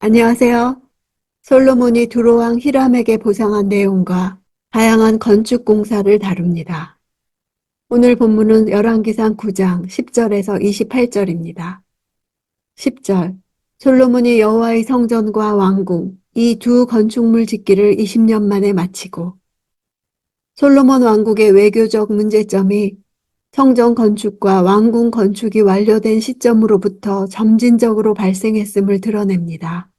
안녕하세요. 솔로몬이 두로왕 히람에게 보상한 내용과 다양한 건축 공사를 다룹니다. 오늘 본문은 열왕기상 9장 10절에서 28절입니다. 10절. 솔로몬이 여호와의 성전과 왕궁 이 두 건축물 짓기를 20년 만에 마치고. 솔로몬 왕국의 외교적 문제점이 성전 건축과 왕궁 건축이 완료된 시점으로부터 점진적으로 발생했음을 드러냅니다.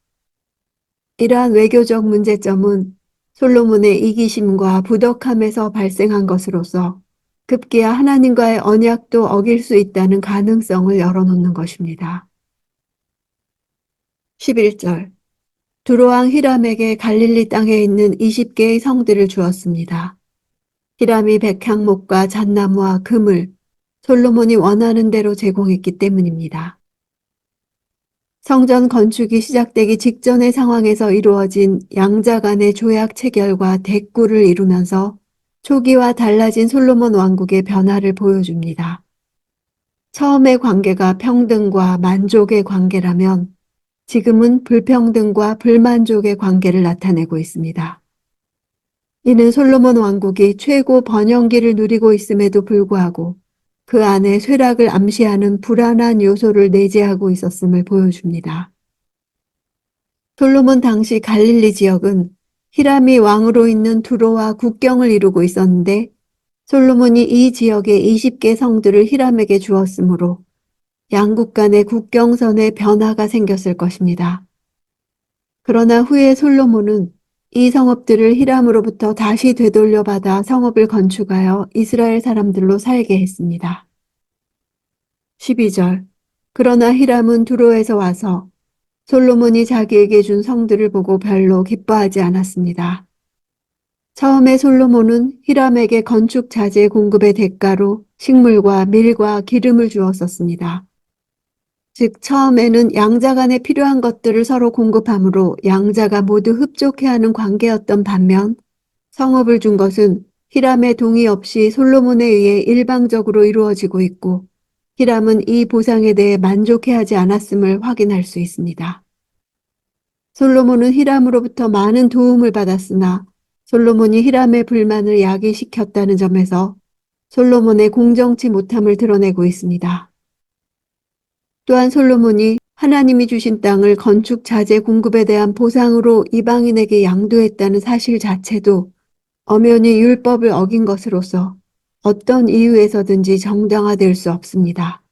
이러한 외교적 문제점은 솔로몬의 이기심과 부덕함에서 발생한 것으로서 급기야 하나님과의 언약도 어길 수 있다는 가능성을 열어놓는 것입니다. 11절. 두로왕 히람에게 갈릴리 땅에 있는 20개의 성들을 주었습니다. 히람이 백향목과 잣나무와 금을 솔로몬이 원하는 대로 제공했기 때문입니다. 성전 건축이 시작되기 직전의 상황에서 이루어진 양자 간의 조약 체결과 대꾸를 이루면서 초기와 달라진 솔로몬 왕국의 변화를 보여줍니다. 처음의 관계가 평등과 만족의 관계라면 지금은 불평등과 불만족의 관계를 나타내고 있습니다. 이는 솔로몬 왕국이 최고 번영기를 누리고 있음에도 불구하고 그 안에 쇠락을 암시하는 불안한 요소를 내재하고 있었음을 보여줍니다. 솔로몬 당시 갈릴리 지역은 히람이 왕으로 있는 두로와 국경을 이루고 있었는데 솔로몬이 이 지역의 20개 성들을 히람에게 주었으므로 양국 간의 국경선에 변화가 생겼을 것입니다. 그러나 후에 솔로몬은 이 성읍들을 히람으로부터 다시 되돌려받아 성읍을 건축하여 이스라엘 사람들로 살게 했습니다. 12절. 그러나 히람은 두로에서 와서 솔로몬이 자기에게 준 성들을 보고 별로 기뻐하지 않았습니다. 처음에 솔로몬은 히람에게 건축 자재 공급의 대가로 식물과 밀과 기름을 주었었습니다. 즉 처음에는 양자 간에 필요한 것들을 서로 공급하므로 양자가 모두 흡족해하는 관계였던 반면 성읍을 준 것은 히람의 동의 없이 솔로몬에 의해 일방적으로 이루어지고 있고 히람은 이 보상에 대해 만족해하지 않았음을 확인할 수 있습니다. 솔로몬은 히람으로부터 많은 도움을 받았으나 솔로몬이 히람의 불만을 야기시켰다는 점에서 솔로몬의 공정치 못함을 드러내고 있습니다. 또한 솔로몬이 하나님이 주신 땅을 건축 자재 공급에 대한 보상으로 이방인에게 양도했다는 사실 자체도 엄연히 율법을 어긴 것으로서 어떤 이유에서든지 정당화될 수 없습니다.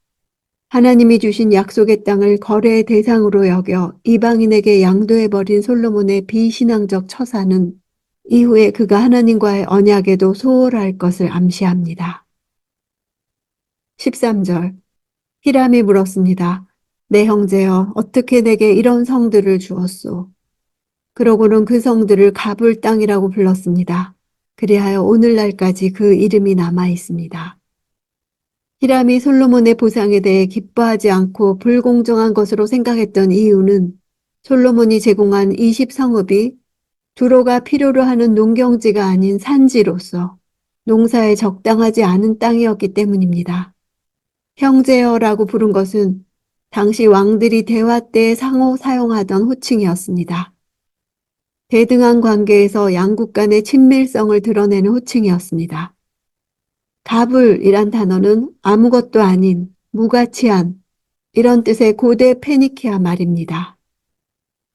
하나님이 주신 약속의 땅을 거래의 대상으로 여겨 이방인에게 양도해버린 솔로몬의 비신앙적 처사는 이후에 그가 하나님과의 언약에도 소홀할 것을 암시합니다. 13절. 히람이 물었습니다. 내 형제여, 어떻게 내게 이런 성들을 주었소? 그러고는 그 성들을 가불 땅이라고 불렀습니다. 그리하여 오늘날까지 그 이름이 남아 있습니다. 히람이 솔로몬의 보상에 대해 기뻐하지 않고 불공정한 것으로 생각했던 이유는 솔로몬이 제공한 20성읍이 두로가 필요로 하는 농경지가 아닌 산지로서 농사에 적당하지 않은 땅이었기 때문입니다. 형제여라고 부른 것은 당시 왕들이 대화 때 상호 사용하던 호칭이었습니다. 대등한 관계에서 양국 간의 친밀성을 드러내는 호칭이었습니다. 가불이란 단어는 아무것도 아닌, 무가치한 이런 뜻의 고대 페니키아 말입니다.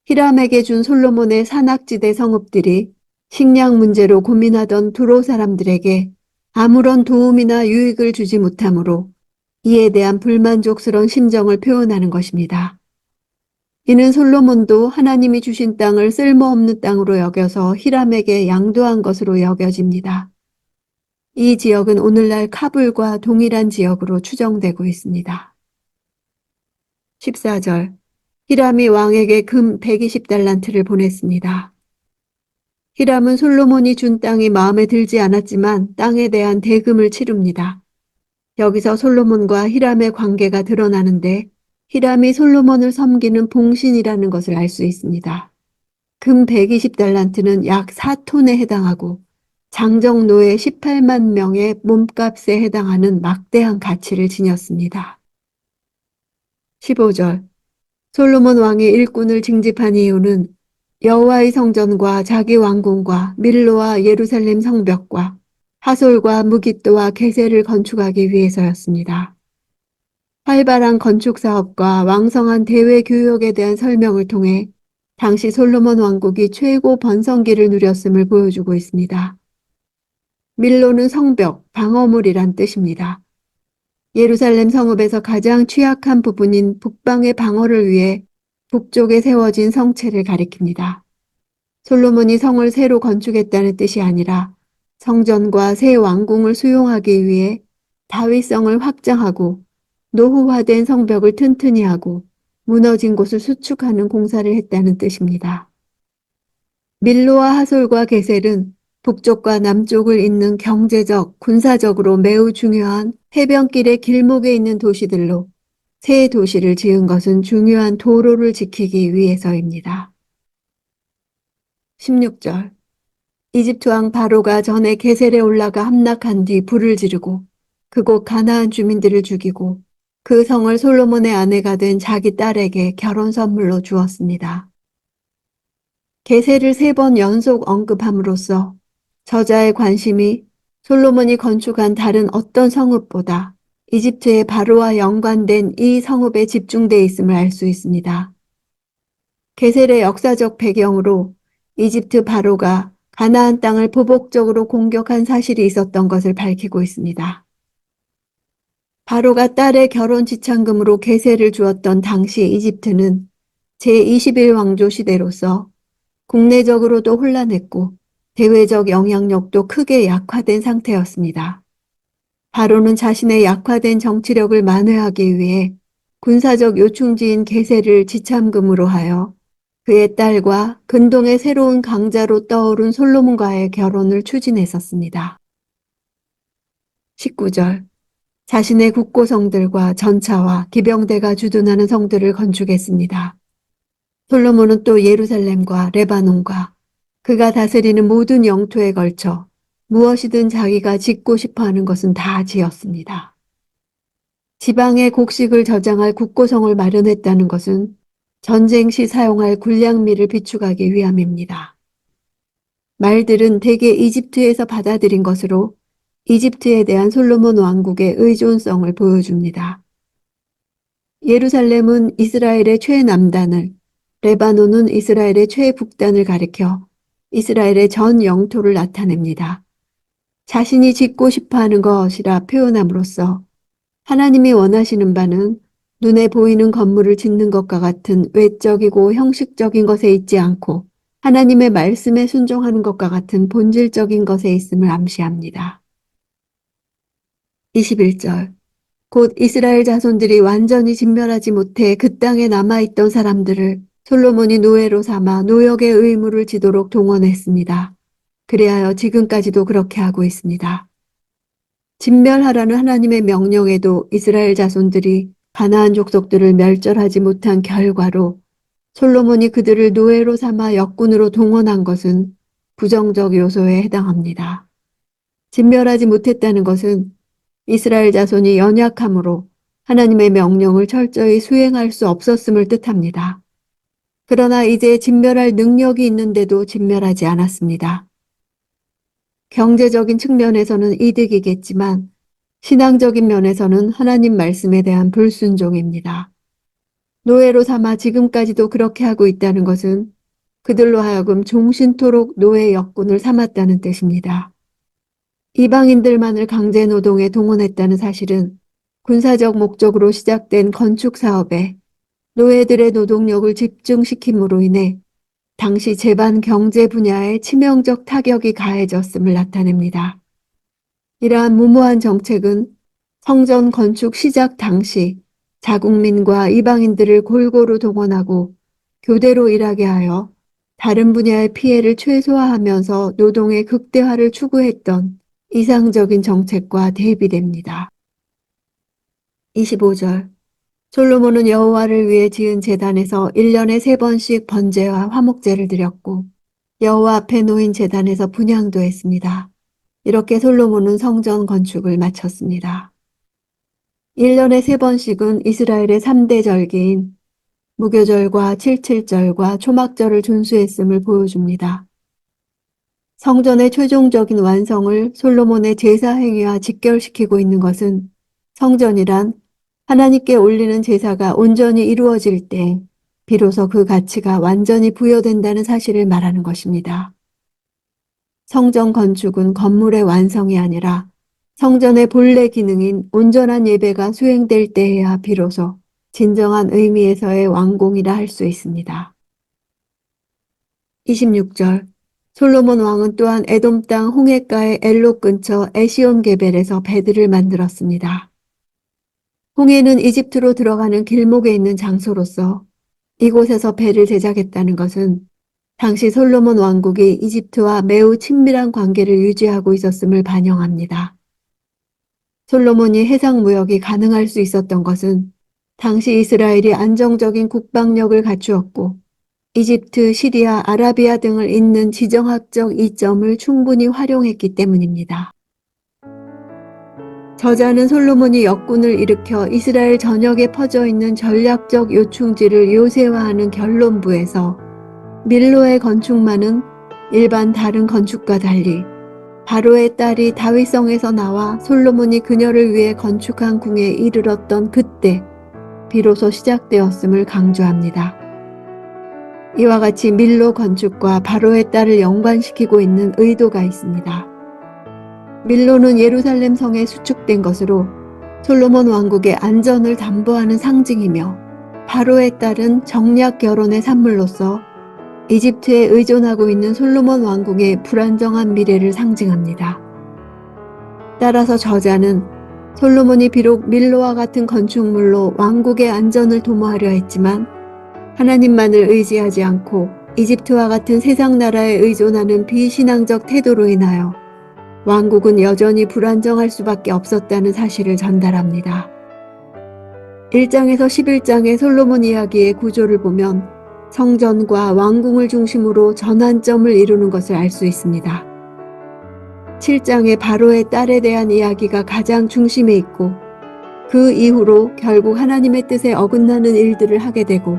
히람에게 준 솔로몬의 산악지대 성읍들이 식량 문제로 고민하던 두로 사람들에게 아무런 도움이나 유익을 주지 못하므로 이에 대한 불만족스러운 심정을 표현하는 것입니다. 이는 솔로몬도 하나님이 주신 땅을 쓸모없는 땅으로 여겨서 히람에게 양도한 것으로 여겨집니다. 이 지역은 오늘날 카불과 동일한 지역으로 추정되고 있습니다. 14절. 히람이 왕에게 금 120달란트를 보냈습니다. 히람은 솔로몬이 준 땅이 마음에 들지 않았지만 땅에 대한 대금을 치릅니다. 여기서 솔로몬과 히람의 관계가 드러나는데 히람이 솔로몬을 섬기는 봉신이라는 것을 알 수 있습니다. 금 120달란트는 약 4톤에 해당하고 장정노예 18만 명의 몸값에 해당하는 막대한 가치를 지녔습니다. 15절. 솔로몬 왕이 일꾼을 징집한 이유는 여호와의 성전과 자기 왕궁과 밀로와 예루살렘 성벽과 하솔과 무깃도와 게셀을 건축하기 위해서였습니다. 활발한 건축 사업과 왕성한 대외 교역에 대한 설명을 통해 당시 솔로몬 왕국이 최고 번성기를 누렸음을 보여주고 있습니다. 밀로는 성벽, 방어물이란 뜻입니다. 예루살렘 성읍에서 가장 취약한 부분인 북방의 방어를 위해 북쪽에 세워진 성체를 가리킵니다. 솔로몬이 성을 새로 건축했다는 뜻이 아니라 성전과 새 왕궁을 수용하기 위해 다윗성을 확장하고 노후화된 성벽을 튼튼히 하고 무너진 곳을 수축하는 공사를 했다는 뜻입니다. 밀로와 하솔과 게셀은 북쪽과 남쪽을 잇는 경제적, 군사적으로 매우 중요한 해변길의 길목에 있는 도시들로 새 도시를 지은 것은 중요한 도로를 지키기 위해서입니다. 16절. 이집트 왕 바로가 전에 게셀에 올라가 함락한 뒤 불을 지르고 그곳 가나안 주민들을 죽이고 그 성을 솔로몬의 아내가 된 자기 딸에게 결혼 선물로 주었습니다. 게셀을 3번 연속 언급함으로써 저자의 관심이 솔로몬이 건축한 다른 어떤 성읍보다 이집트의 바로와 연관된 이 성읍에 집중돼 있음을 알 수 있습니다. 게셀의 역사적 배경으로 이집트 바로가 가나안 땅을 보복적으로 공격한 사실이 있었던 것을 밝히고 있습니다. 바로가 딸의 결혼 지참금으로 게셀을 주었던 당시 이집트는 제21왕조 시대로서 국내적으로도 혼란했고 대외적 영향력도 크게 약화된 상태였습니다. 바로는 자신의 약화된 정치력을 만회하기 위해 군사적 요충지인 게셀을 지참금으로 하여 그의 딸과 근동의 새로운 강자로 떠오른 솔로몬과의 결혼을 추진했었습니다. 19절. 자신의 국고성들과 전차와 기병대가 주둔하는 성들을 건축했습니다. 솔로몬은 또 예루살렘과 레바논과 그가 다스리는 모든 영토에 걸쳐 무엇이든 자기가 짓고 싶어하는 것은 다 지었습니다. 지방의 곡식을 저장할 국고성을 마련했다는 것은 전쟁 시 사용할 군량미를 비축하기 위함입니다. 말들은 대개 이집트에서 받아들인 것으로 이집트에 대한 솔로몬 왕국의 의존성을 보여줍니다. 예루살렘은 이스라엘의 최남단을, 레바논은 이스라엘의 최북단을 가리켜 이스라엘의 전 영토를 나타냅니다. 자신이 짓고 싶어하는 것이라 표현함으로써 하나님이 원하시는 바는 눈에 보이는 건물을 짓는 것과 같은 외적이고 형식적인 것에 있지 않고 하나님의 말씀에 순종하는 것과 같은 본질적인 것에 있음을 암시합니다. 21절. 곧 이스라엘 자손들이 완전히 진멸하지 못해 그 땅에 남아있던 사람들을 솔로몬이 노예로 삼아 노역의 의무를 지도록 동원했습니다. 그리하여 지금까지도 그렇게 하고 있습니다. 진멸하라는 하나님의 명령에도 이스라엘 자손들이 가나안 족속들을 멸절하지 못한 결과로 솔로몬이 그들을 노예로 삼아 역군으로 동원한 것은 부정적 요소에 해당합니다. 진멸하지 못했다는 것은 이스라엘 자손이 연약함으로 하나님의 명령을 철저히 수행할 수 없었음을 뜻합니다. 그러나 이제 진멸할 능력이 있는데도 진멸하지 않았습니다. 경제적인 측면에서는 이득이겠지만 신앙적인 면에서는 하나님 말씀에 대한 불순종입니다. 노예로 삼아 지금까지도 그렇게 하고 있다는 것은 그들로 하여금 종신토록 노예 역군을 삼았다는 뜻입니다. 이방인들만을 강제 노동에 동원했다는 사실은 군사적 목적으로 시작된 건축 사업에 노예들의 노동력을 집중시킴으로 인해 당시 제반 경제 분야에 치명적 타격이 가해졌음을 나타냅니다. 이러한 무모한 정책은 성전 건축 시작 당시 자국민과 이방인들을 골고루 동원하고 교대로 일하게 하여 다른 분야의 피해를 최소화하면서 노동의 극대화를 추구했던 이상적인 정책과 대비됩니다. 25절. 솔로몬은 여호와를 위해 지은 제단에서 1년에 3번씩 번제와 화목제를 드렸고 여호와 앞에 놓인 제단에서 분향도 했습니다. 이렇게 솔로몬은 성전 건축을 마쳤습니다. 1년에 3번씩은 이스라엘의 3대 절기인 무교절과 칠칠절과 초막절을 준수했음을 보여줍니다. 성전의 최종적인 완성을 솔로몬의 제사 행위와 직결시키고 있는 것은 성전이란 하나님께 올리는 제사가 온전히 이루어질 때 비로소 그 가치가 완전히 부여된다는 사실을 말하는 것입니다. 성전 건축은 건물의 완성이 아니라 성전의 본래 기능인 온전한 예배가 수행될 때에야 비로소 진정한 의미에서의 완공이라 할 수 있습니다. 26절 솔로몬 왕은 또한 에돔 땅 홍해가의 엘롯 근처 에시온 게벨에서 배들을 만들었습니다. 홍해는 이집트로 들어가는 길목에 있는 장소로서 이곳에서 배를 제작했다는 것은 당시 솔로몬 왕국이 이집트와 매우 친밀한 관계를 유지하고 있었음을 반영합니다. 솔로몬이 해상 무역이 가능할 수 있었던 것은 당시 이스라엘이 안정적인 국방력을 갖추었고 이집트, 시리아, 아라비아 등을 잇는 지정학적 이점을 충분히 활용했기 때문입니다. 저자는 솔로몬이 역군을 일으켜 이스라엘 전역에 퍼져 있는 전략적 요충지를 요새화하는 결론부에서 밀로의 건축만은 일반 다른 건축과 달리 바로의 딸이 다윗성에서 나와 솔로몬이 그녀를 위해 건축한 궁에 이르렀던 그때 비로소 시작되었음을 강조합니다. 이와 같이 밀로 건축과 바로의 딸을 연관시키고 있는 의도가 있습니다. 밀로는 예루살렘 성에 수축된 것으로 솔로몬 왕국의 안전을 담보하는 상징이며 바로의 딸은 정략 결혼의 산물로서 이집트에 의존하고 있는 솔로몬 왕국의 불안정한 미래를 상징합니다. 따라서 저자는 솔로몬이 비록 밀로와 같은 건축물로 왕국의 안전을 도모하려 했지만 하나님만을 의지하지 않고 이집트와 같은 세상 나라에 의존하는 비신앙적 태도로 인하여 왕국은 여전히 불안정할 수밖에 없었다는 사실을 전달합니다. 1장에서 11장의 솔로몬 이야기의 구조를 보면 성전과 왕궁을 중심으로 전환점을 이루는 것을 알 수 있습니다. 7장의 바로의 딸에 대한 이야기가 가장 중심에 있고 그 이후로 결국 하나님의 뜻에 어긋나는 일들을 하게 되고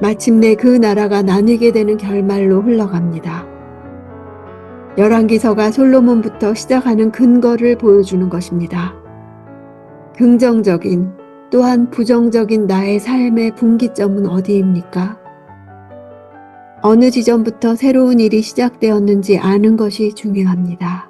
마침내 그 나라가 나뉘게 되는 결말로 흘러갑니다. 열왕기서가 솔로몬부터 시작하는 근거를 보여주는 것입니다. 긍정적인 또한 부정적인 나의 삶의 분기점은 어디입니까? 어느 지점부터 새로운 일이 시작되었는지 아는 것이 중요합니다.